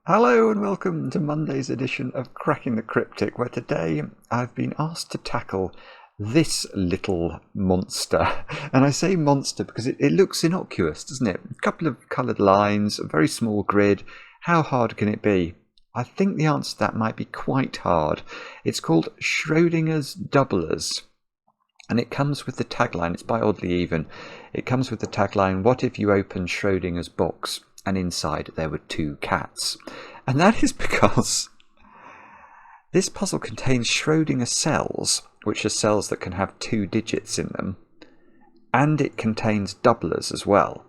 Hello and welcome to Monday's edition of Cracking the Cryptic, where today I've been asked to tackle this little monster. And I say monster because it looks innocuous, doesn't it? A couple of coloured lines, a very small grid. How hard can it be? I think the answer to that might be quite hard. It's called Schrödinger's Doublers. And it comes with the tagline, it's by Oddlyeven. It comes with the tagline, "What if you opened Schrödinger's box and inside there were two cats?" And that is because this puzzle contains Schrödinger cells, which are cells that can have 2 digits in them, and it contains doublers as well.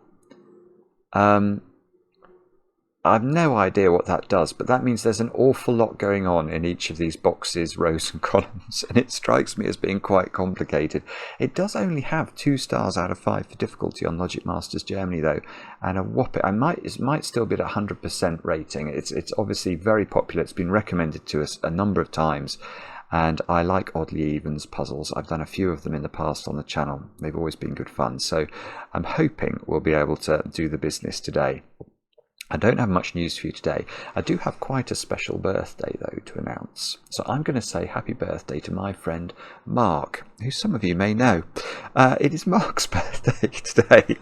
I've no idea what that does, but that means there's an awful lot going on in each of these boxes, rows and columns, and it strikes me as being quite complicated. It does only have 2 stars out of 5 for difficulty on Logic Masters Germany though, and a whopping, it might still be at 100% rating. It's obviously very popular. It's been recommended to us a number of times, and I like Oddlyeven's puzzles. I've done a few of them in the past on the channel. They've always been good fun, so I'm hoping we'll be able to do the business today. I don't have much news for you today. I do have quite a special birthday, though, to announce. So I'm going to say happy birthday to my friend Mark, who some of you may know. It is Mark's birthday today.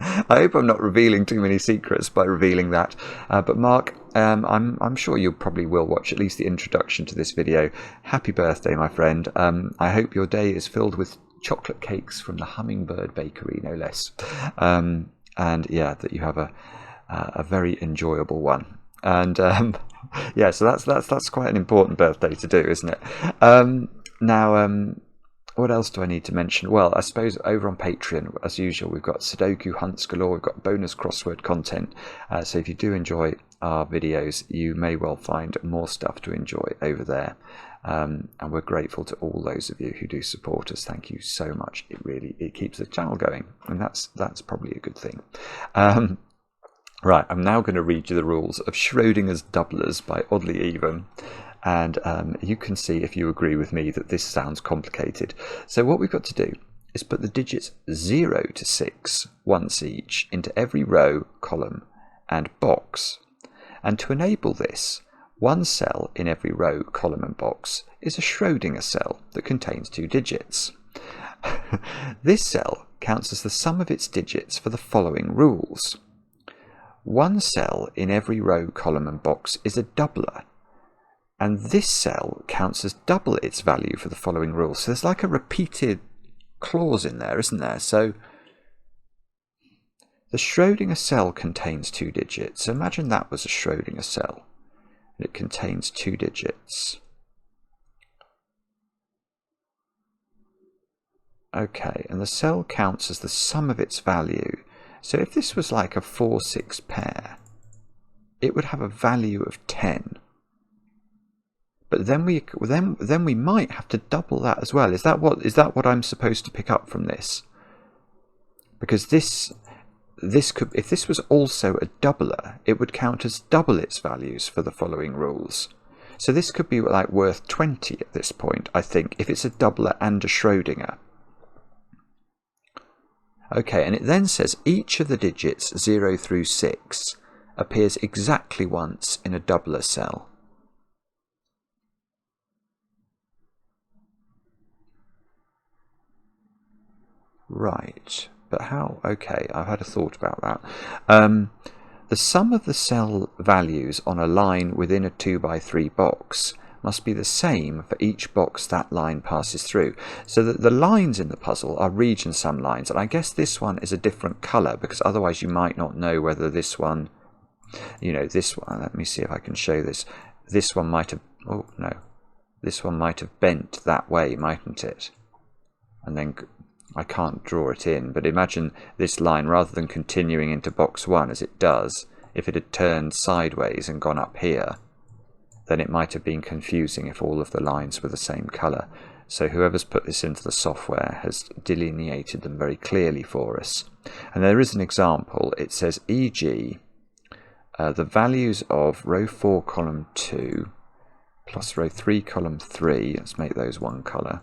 I hope I'm not revealing too many secrets by revealing that. But Mark, I'm sure you probably will watch at least the introduction to this video. Happy birthday, my friend. I hope your day is filled with chocolate cakes from the Hummingbird Bakery, no less. And yeah, that you have a very enjoyable one, and yeah, so that's quite an important birthday to do, isn't it? Now, what else do I need to mention? Well, I suppose over on Patreon, as usual, we've got Sudoku hunts galore. We've got bonus crossword content. So if you do enjoy our videos, you may well find more stuff to enjoy over there. And we're grateful to all those of you who do support us. Thank you so much. It keeps the channel going, and that's probably a good thing. Right, I'm now going to read you the rules of Schrödinger's Doublers by Oddlyeven, and you can see if you agree with me that this sounds complicated. So what we've got to do is put the digits 0 to 6 once each into every row, column and box. And to enable this, one cell in every row, column and box is a Schrödinger cell that contains 2 digits. This cell counts as the sum of its digits for the following rules. One cell in every row, column and box is a doubler, and this cell counts as double its value for the following rules. So there's like a repeated clause in there, isn't there? So the Schrödinger cell contains 2 digits. So imagine that was a Schrödinger cell. It contains 2 digits. Okay, and the cell counts as the sum of its value. So if this was like a 4-6 pair, it would have a value of 10. But then we might have to double that as well. Is that what I'm supposed to pick up from this? Because this could, if this was also a doubler, it would count as double its values for the following rules. So this could be like worth 20 at this point, I think, if it's a doubler and a Schrödinger. Okay, and it then says each of the digits 0 through 6 appears exactly once in a doubler cell. Right, but how? Okay, I've had a thought about that. The sum of the cell values on a line within a 2x3 box must be the same for each box that line passes through. So that the lines in the puzzle are region sum lines, and I guess this one is a different colour, because otherwise you might not know whether this one, this one, let me see if I can show this. This one might have, oh no, this one might have bent that way, mightn't it? And then I can't draw it in, but imagine this line, rather than continuing into box 1 as it does, if it had turned sideways and gone up here, then it might have been confusing if all of the lines were the same colour. So whoever's put this into the software has delineated them very clearly for us. And there is an example. It says, e.g., the values of row 4, column 2, plus row 3, column 3, let's make those one colour.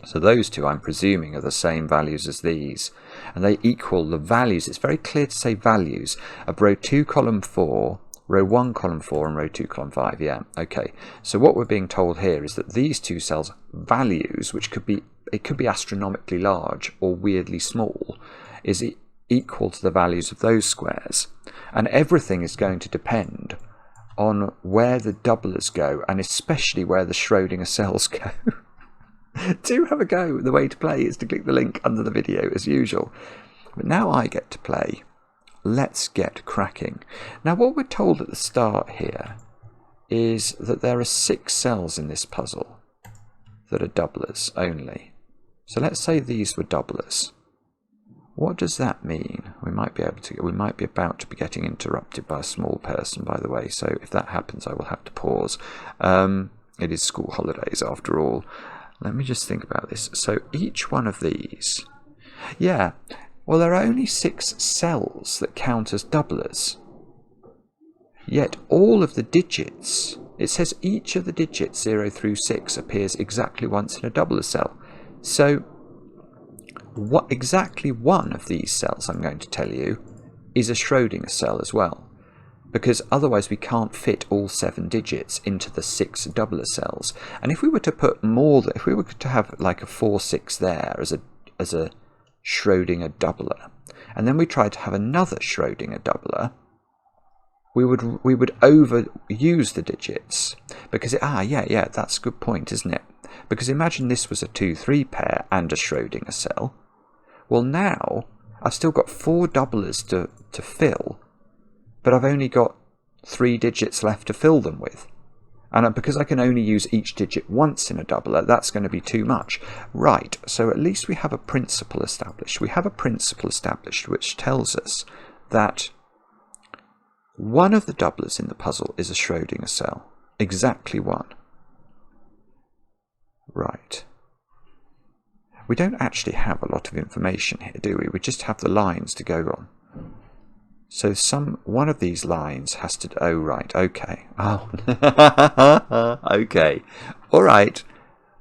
So those two, I'm presuming, are the same values as these. And they equal the values, it's very clear to say values, of row 2, column 4, Row 1, column 4, and row 2, column 5. Yeah, okay. So what we're being told here is that these two cells' values, which could be astronomically large or weirdly small, is equal to the values of those squares. And everything is going to depend on where the doublers go, and especially where the Schrödinger cells go. Do have a go. The way to play is to click the link under the video as usual. But now I get to play. Let's get cracking. Now what we're told at the start here is that there are 6 cells in this puzzle that are doublers only. So let's say these were doublers. What does that mean? We might be about to be getting interrupted by a small person, by the way, so if that happens I will have to pause. It is school holidays after all. Let me just think about this. So each one of these, yeah, well, there are only 6 cells that count as doublers. Yet all of the digits, it says each of the digits 0 through 6 appears exactly once in a doubler cell. So exactly one of these cells, I'm going to tell you, is a Schrödinger cell as well. Because otherwise we can't fit all 7 digits into the 6 doubler cells. And if we were to put if we were to have like a 4, 6 there as a Schrödinger doubler, and then we tried to have another Schrödinger doubler, we would overuse the digits, because yeah, that's a good point, isn't it? Because imagine this was a 2-3 pair and a Schrödinger cell. Well, now I've still got 4 doublers to fill, but I've only got 3 digits left to fill them with. And because I can only use each digit once in a doubler, that's going to be too much. Right, so at least we have a principle established. We have a principle established which tells us that one of the doublers in the puzzle is a Schrödinger cell. Exactly one. Right. We don't actually have a lot of information here, do we? We just have the lines to go on. So one of these lines has to... Oh, right, okay. Oh, okay. All right.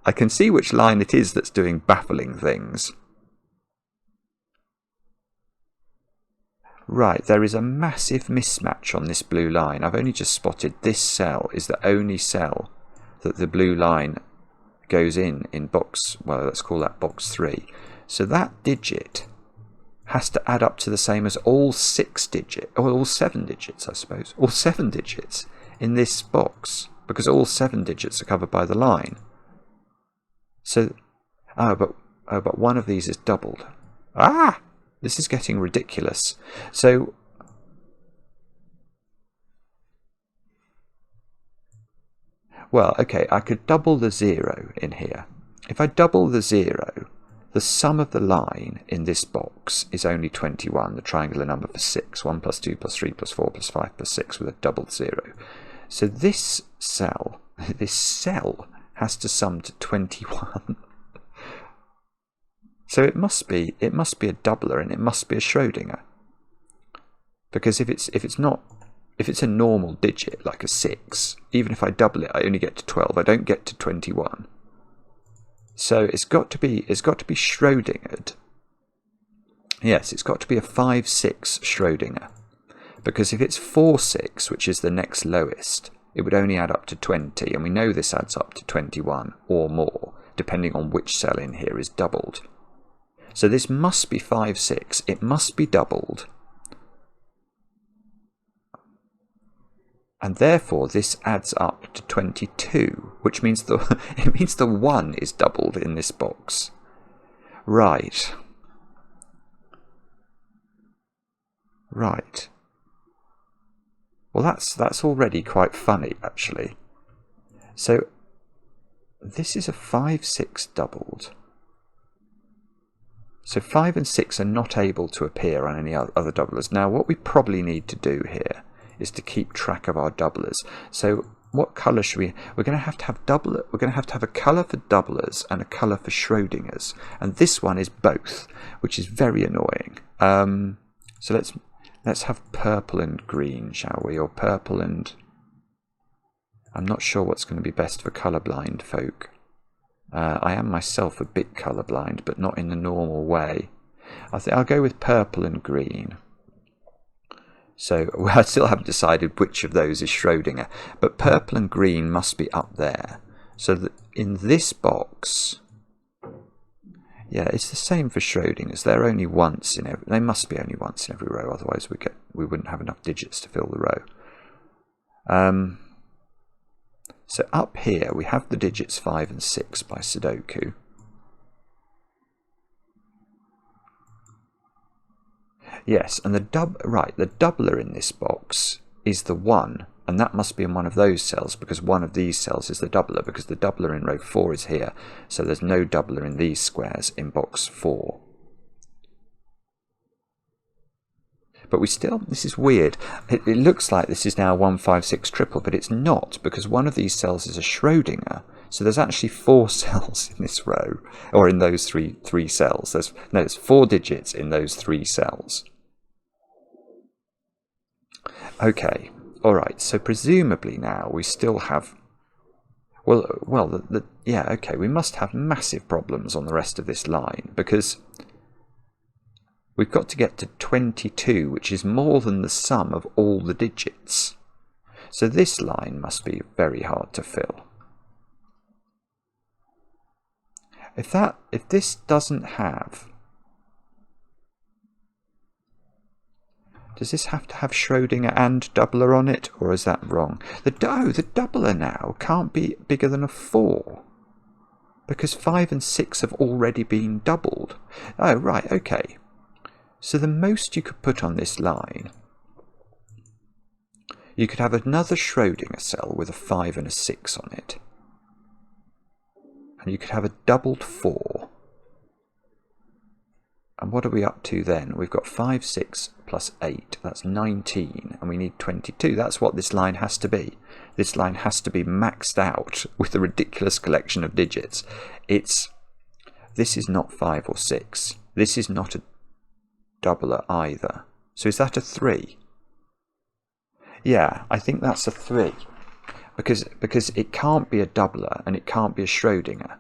I can see which line it is that's doing baffling things. Right, there is a massive mismatch on this blue line. I've only just spotted this cell is the only cell that the blue line goes in box... Well, let's call that box 3. So that digit has to add up to the same as all 6 digits, or all 7 digits, I suppose. All 7 digits in this box, because all 7 digits are covered by the line. So, but one of these is doubled. Ah! This is getting ridiculous. So, well, okay, I could double the 0 in here. If I double the 0, the sum of the line in this box is only 21, the triangular number for 6. 1 plus 2 plus 3 plus 4 plus 5 plus 6 with a doubled 0. So this cell has to sum to 21. So it must be a doubler, and it must be a Schrödinger. Because if it's a normal digit like a 6, even if I double it, I only get to 12. I don't get to 21. So it's got to be Schrödingered. Yes, it's got to be a 5-6 Schrödinger. Because if it's 4-6, which is the next lowest, it would only add up to 20, and we know this adds up to 21 or more, depending on which cell in here is doubled. So this must be 5-6. It must be doubled. And therefore this adds up to 22, which means it means the 1 is doubled in this box. Right. Right. Well, that's already quite funny, actually. So this is a 5-6 doubled. So 5 and 6 are not able to appear on any other doublers. Now, what we probably need to do here is to keep track of our doublers. So what colour should we... We're going to have to have We're going to have a colour for doublers and a colour for Schrödingers. And this one is both, which is very annoying. So let's have purple and green, shall we? Or purple and... I'm not sure what's going to be best for colourblind folk. I am myself a bit colourblind, but not in the normal way. I think I'll go with purple and green. So I still haven't decided which of those is Schrödinger, but purple and green must be up there. So that in this box, yeah, it's the same for Schrödinger's. They're only once in every. They must be only once in every row. Otherwise, we wouldn't have enough digits to fill the row. So up here we have the digits 5 and 6 by Sudoku. Yes, and the doubler in this box is the 1, and that must be in one of those cells, because one of these cells is the doubler, because the doubler in row 4 is here, so there's no doubler in these squares in box 4. But we still, this is weird, it looks like this is now 1, 5, 6 triple, but it's not, because one of these cells is a Schrödinger, so there's actually 4 cells in this row, or in those three cells. There's 4 digits in those 3 cells. Okay, alright, so presumably now we still have, yeah, okay, we must have massive problems on the rest of this line, because we've got to get to 22, which is more than the sum of all the digits. So this line must be very hard to fill. If this doesn't have... Does this have to have Schrödinger and doubler on it, or is that wrong? The doubler now can't be bigger than a 4, because 5 and 6 have already been doubled. Oh, right, okay. So the most you could put on this line, you could have another Schrödinger cell with a 5 and a 6 on it. And you could have a doubled 4. And what are we up to then? We've got 5, 6 plus 8. That's 19. And we need 22. That's what this line has to be. This line has to be maxed out with a ridiculous collection of digits. This is not 5 or 6. This is not a doubler either. So is that a 3? Yeah, I think that's a 3. Because it can't be a doubler and it can't be a Schrödinger.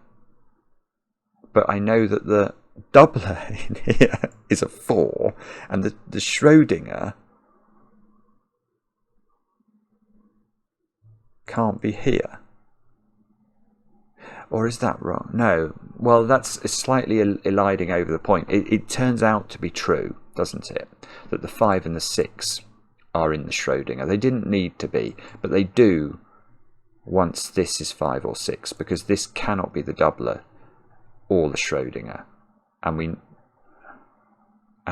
But I know that the doubler in here is a 4, and the Schrödinger can't be here. Or is that wrong? No. Well, that's slightly eliding over the point. It turns out to be true, doesn't it? That the 5 and the 6 are in the Schrödinger. They didn't need to be, but they do once this is 5 or 6, because this cannot be the doubler or the Schrödinger. And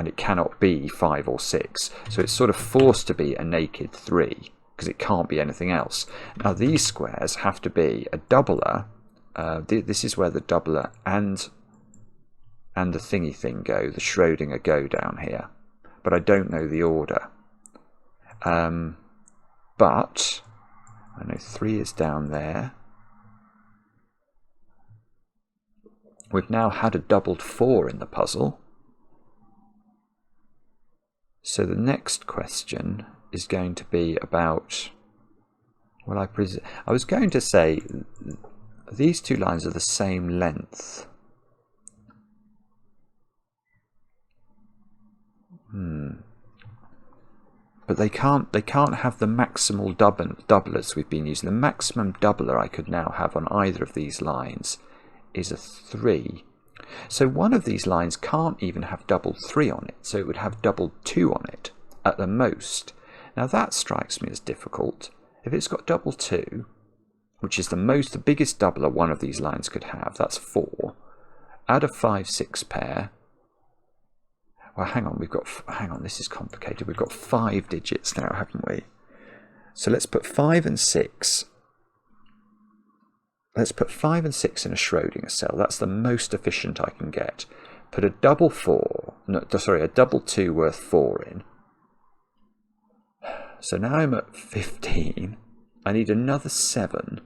it cannot be 5 or 6. So it's sort of forced to be a naked 3, because it can't be anything else. Now these squares have to be a doubler. This is where the doubler and the thingy thing go, the Schrödinger go down here. But I don't know the order. But I know 3 is down there. We've now had a doubled 4 in the puzzle. So the next question is going to be about, well, I was going to say these two lines are the same length. But they can't have the maximal doublers we've been using. The maximum doubler I could now have on either of these lines is a 3. So one of these lines can't even have doubled 3 on it, so it would have doubled 2 on it at the most. Now that strikes me as difficult. If it's got double 2, which is the biggest doubler one of these lines could have, that's 4. Add a 5, 6 pair. Well, hang on, this is complicated. We've got 5 digits now, haven't we? So let's put 5 and 6. Let's put 5 and 6 in a Schrödinger cell. That's the most efficient I can get. Put a double 2 worth 4 in. So now I'm at 15. I need another 7.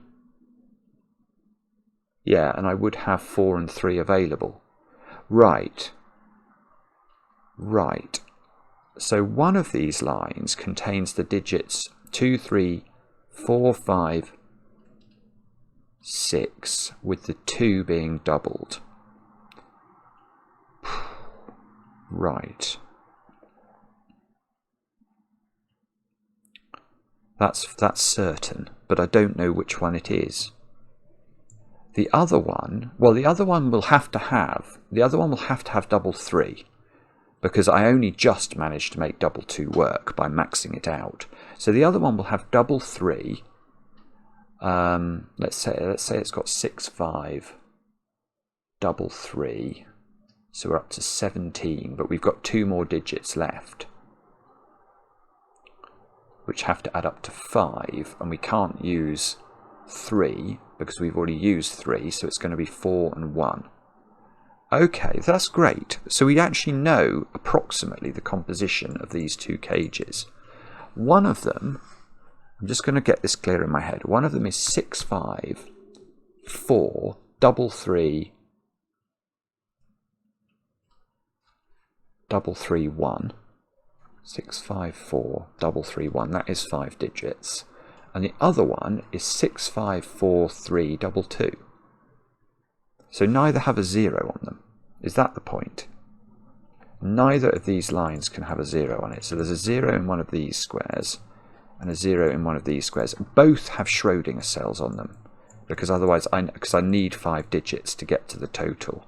Yeah, and I would have 4 and 3 available. Right. So one of these lines contains the digits 2, 3, 4, 5, 6, with the 2 being doubled. Right. That's certain, but I don't know which one it is. The other one, well, the other one will have to have double 3, because I only just managed to make double 2 work by maxing it out. So the other one will have double 3. Let's say it's got 6, 5, double 3. So we're up to 17, but we've got 2 more digits left, which have to add up to 5, and we can't use 3 because we've already used 3, so it's going to be 4 and 1. Okay, that's great. So we actually know approximately the composition of these 2 cages. One of them, I'm just going to get this clear in my head, one of them is 6, 5, 4, double 3, double 3, 1. 6, 5, 4, double 3, 1. That is 5 digits. And the other one is 6, 5, 4, 3, double 2. So neither have a 0 on them. Is that the point? Neither of these lines can have a 0 on it. So there's a 0 in one of these squares and a 0 in one of these squares. Both have Schrödinger cells on them, because otherwise I need 5 digits to get to the total.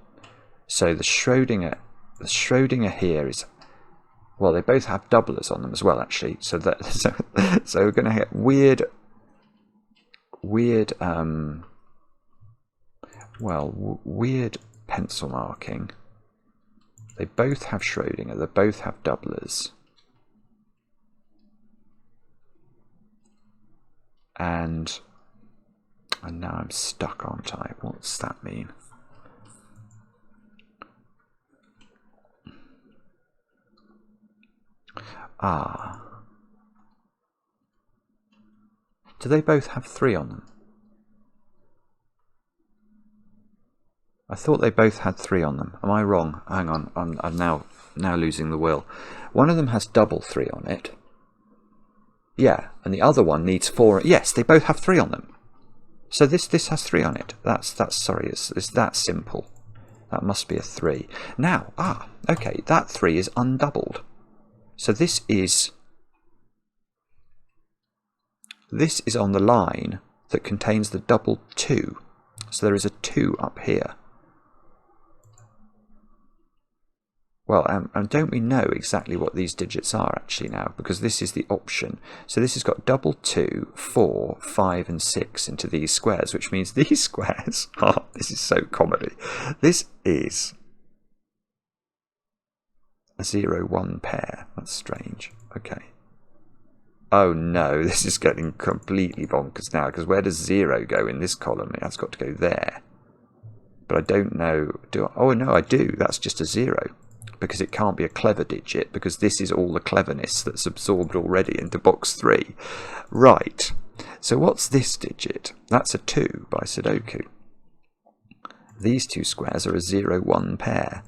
So the Schrödinger here is, well, they both have doublers on them as well, actually. So we're going to get weird pencil marking. They both have Schrödinger. They both have doublers. And now I'm stuck, aren't I? What's that mean? Ah. Do they both have 3 on them? I thought they both had 3 on them. Am I wrong? Hang on, I'm now losing the will. One of them has double 3 on it. Yeah, and the other one needs 4. Yes, they both have 3 on them. So this has 3 on it. That's sorry, it's that simple. That must be a 3. Now, okay, that 3 is undoubled. So this is on the line that contains the double 2. So there is a 2 up here. Well, and don't we know exactly what these digits are actually now? Because this is the option. So this has got double 2, 4, 5 and 6 into these squares, which means these squares, this is so comedy. This is a 0, 1 pair. That's strange. Okay. Oh no, this is getting completely bonkers now, because where does 0 go in this column? It has got to go there. But I don't know. Oh no, I do. That's just a 0. Because it can't be a clever digit, because this is all the cleverness that's absorbed already into box 3. Right. So what's this digit? That's a 2 by Sudoku. These 2 squares are a 0, 1 pair.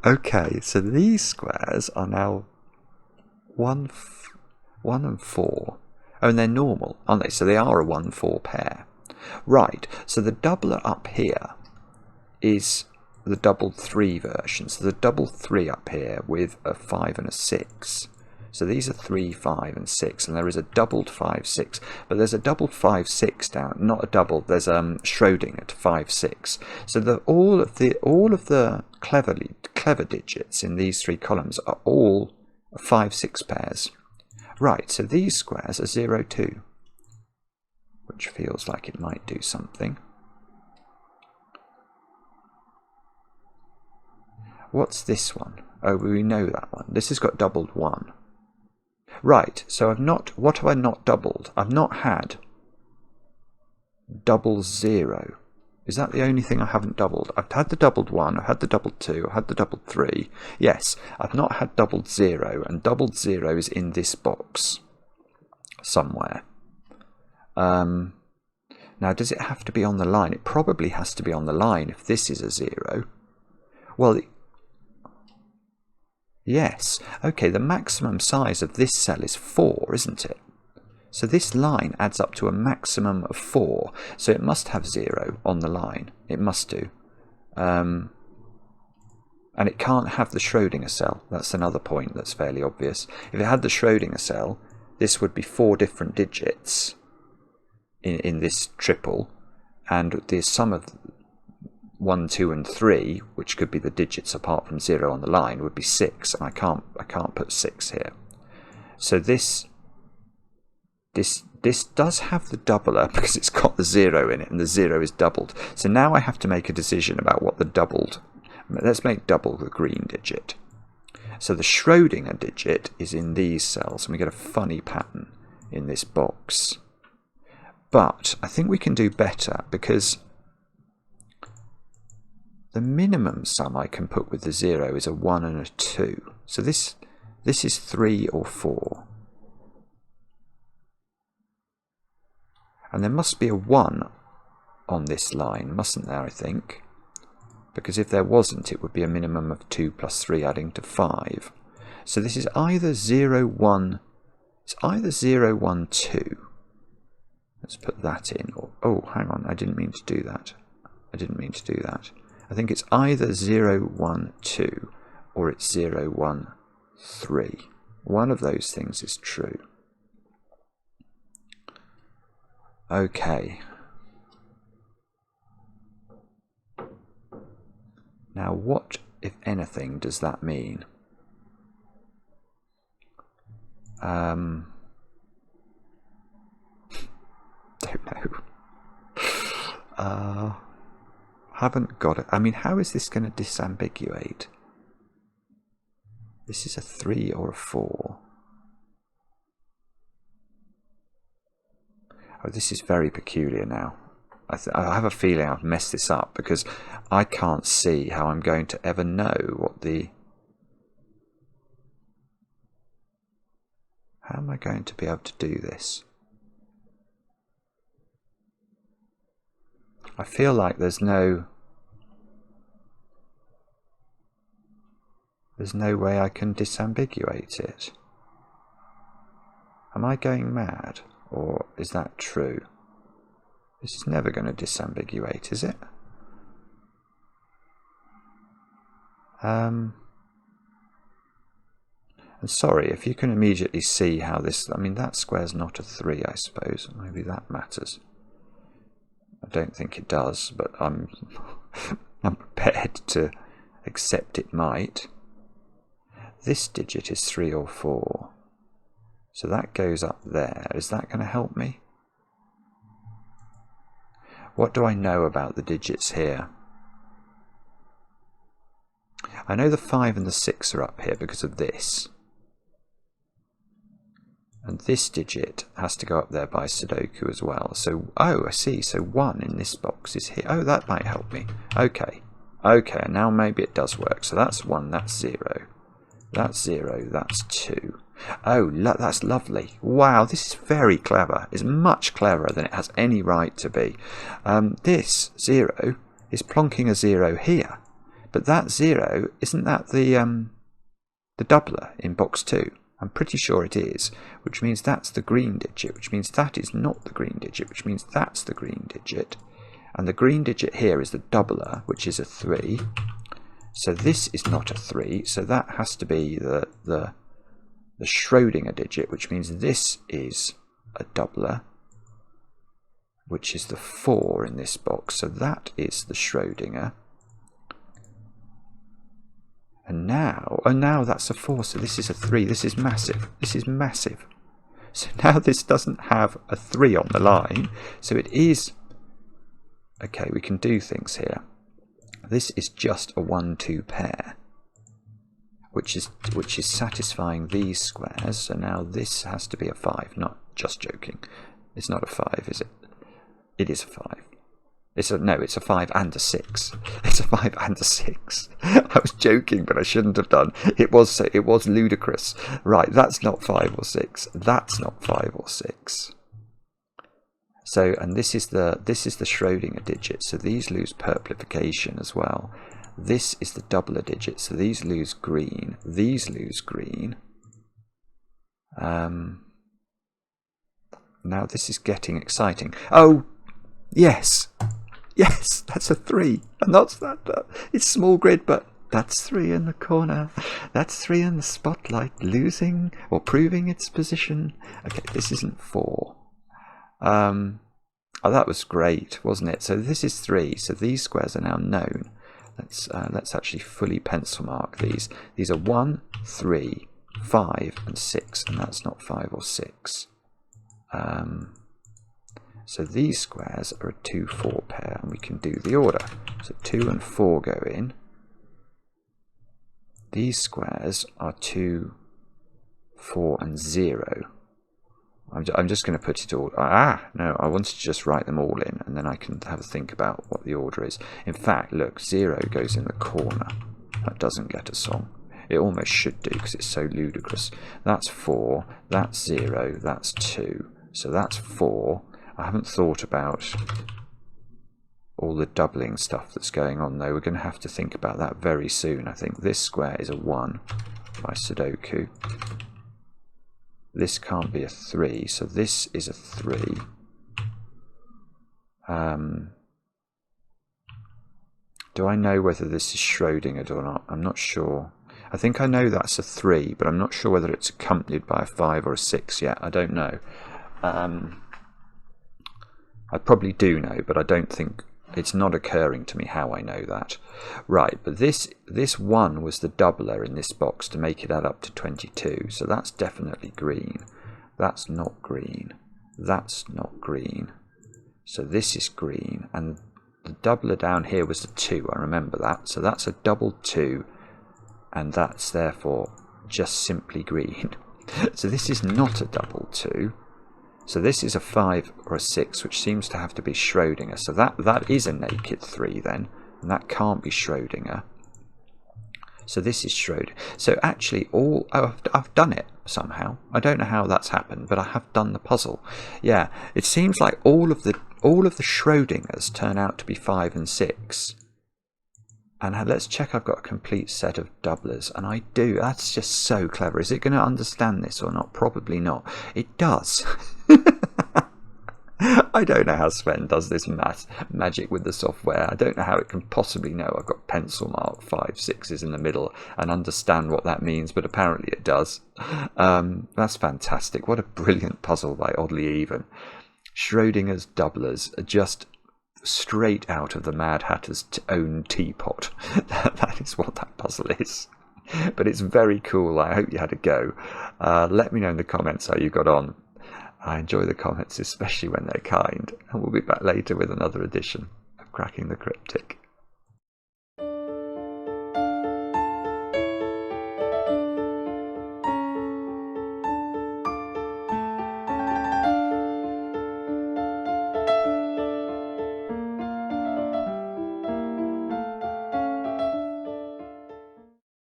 Okay, so these squares are now 1 and 4. Oh, and they're normal, aren't they? So they are a 1, 4 pair. Right, so the doubler up here is the doubled 3 version. So the double 3 up here with a 5 and a 6. So these are 3, 5 and 6, and there is a doubled 5, 6. But there's a doubled 5, 6 down, not a double. There's Schrödinger to 5, 6. So all of the clever digits in these 3 columns are all 5, 6 pairs. Right, so these squares are 0, 2, which feels like it might do something. What's this one? Oh, we know that one. This has got doubled 1. Right, so what have I not doubled? I've not had double 0. Is that the only thing I haven't doubled? I've had the doubled 1, I've had the doubled 2, I've had the doubled 3. Yes, I've not had doubled 0, and doubled 0 is in this box somewhere. Now, does it have to be on the line? It probably has to be on the line if this is a 0. Well, yes. Okay, the maximum size of this cell is 4, isn't it? So this line adds up to a maximum of 4. So it must have 0 on the line. It must do. And it can't have the Schrödinger cell. That's another point that's fairly obvious. If it had the Schrödinger cell, this would be 4 different digits in this triple, and the sum of 1, 2, and 3, which could be the digits apart from 0 on the line, would be 6, and I can't put 6 here. So this does have the doubler because it's got the 0 in it, and the 0 is doubled. So now I have to make a decision about what the doubled. Let's make double the green digit. So the Schrödinger digit is in these cells, and we get a funny pattern in this box. But I think we can do better, because the minimum sum I can put with the 0 is a 1 and a 2. So this is 3 or 4. And there must be a 1 on this line, mustn't there, I think? Because if there wasn't, it would be a minimum of 2 plus 3 adding to 5. So this is either 0, 1, it's either 0, 1, 2. Let's put that in. Or, oh, hang on, I didn't mean to do that. I didn't mean to do that. I think it's either 0, 1, 2, or it's 0, 1, 3. One of those things is true. Okay. Now, what, if anything, does that mean? Don't know. Haven't got it. I mean, how is this going to disambiguate? This is a 3 or a 4. Oh, this is very peculiar now. I have a feeling I've messed this up, because I can't see how I'm going to ever know what the... How am I going to be able to do this? I feel like there's no way I can disambiguate it. Am I going mad? Or is that true? This is never going to disambiguate, is it? And sorry, if you can immediately see how this... I mean, that square's not a 3, I suppose. Maybe that matters. I don't think it does, but I'm prepared to accept it might. This digit is 3 or 4. So that goes up there. Is that going to help me? What do I know about the digits here? I know the 5 and the 6 are up here because of this. And this digit has to go up there by Sudoku as well. So, oh, I see. So 1 in this box is here. Oh, that might help me. Okay. Okay, and now maybe it does work. So that's 1, that's 0. That's 0, that's 2. Oh, that's lovely. Wow, this is very clever. It's much cleverer than it has any right to be. This 0 is plonking a 0 here. But that 0, isn't that the doubler in box 2? I'm pretty sure it is, which means that's the green digit, which means that is not the green digit, which means that's the green digit. And the green digit here is the doubler, which is a 3. So this is not a 3, so that has to be the Schrödinger digit, which means this is a doubler, which is the 4 in this box. So that is the Schrödinger. And now, oh, now that's a 4, so this is a 3. This is massive. This is massive. So now this doesn't have a 3 on the line, so it is... Okay, we can do things here. This is just a 1-2 pair, which is satisfying these squares. So now this has to be a 5. Not just joking. It's not a 5, is it? It is a 5. It's a 5 and a 6. It's a 5 and a 6. I was joking, but I shouldn't have done. It was ludicrous. Right, that's not 5 or 6. That's not 5 or 6. So, and this is the Schrödinger digit. So these lose purplification as well. This is the doubler digit. So these lose green. These lose green. Now this is getting exciting. Oh, yes. Yes, that's a 3. And that's that. It's small grid, but That's 3 in the corner. That's 3 in the spotlight, losing or proving its position. Okay, this isn't 4. Oh, that was great, wasn't it? So this is 3. So these squares are now known. Let's actually fully pencil mark these. These are 1, 3, 5, and 6, and that's not 5 or 6. So these squares are a 2, 4 pair, and we can do the order. So 2 and 4 go in. These squares are 2, 4, and 0. I'm just going to put it all... no, I wanted to just write them all in, and then I can have a think about what the order is. In fact, look, 0 goes in the corner. That doesn't get a song. It almost should do, because it's so ludicrous. That's 4, that's 0, that's 2. So that's 4. I haven't thought about all the doubling stuff that's going on, though. We're going to have to think about that very soon. I think this square is a 1 by Sudoku. This can't be a 3, so this is a 3. Do I know whether this is Schrödinger or not? I'm not sure. I think I know that's a 3, but I'm not sure whether it's accompanied by a 5 or a 6 yet. I don't know. I probably do know, but I don't think... It's not occurring to me how I know that. Right, but this 1 was the doubler in this box to make it add up to 22. So that's definitely green. That's not green. That's not green. So this is green. And the doubler down here was the 2. I remember that. So that's a double 2. And that's therefore just simply green. So this is not a double 2. So this is a 5 or a 6, which seems to have to be Schrödinger. So that is a naked 3 then, and that can't be Schrödinger. So this is Schrödinger. So actually, I've done it somehow. I don't know how that's happened, but I have done the puzzle. Yeah, it seems like all of the Schrödingers turn out to be 5 and 6. And let's check I've got a complete set of doublers. And I do. That's just so clever. Is it going to understand this or not? Probably not. It does. I don't know how Sven does this magic with the software. I don't know how it can possibly know I've got Pencilmark 5 6s in the middle and understand what that means, but apparently it does. That's fantastic. What a brilliant puzzle by Oddlyeven. Schrödinger's doublers are just straight out of the Mad Hatter's own teapot. That is what that puzzle is. But it's very cool. I hope you had a go. Let me know in the comments how you got on. I enjoy the comments, especially when they're kind. And we'll be back later with another edition of Cracking the Cryptic.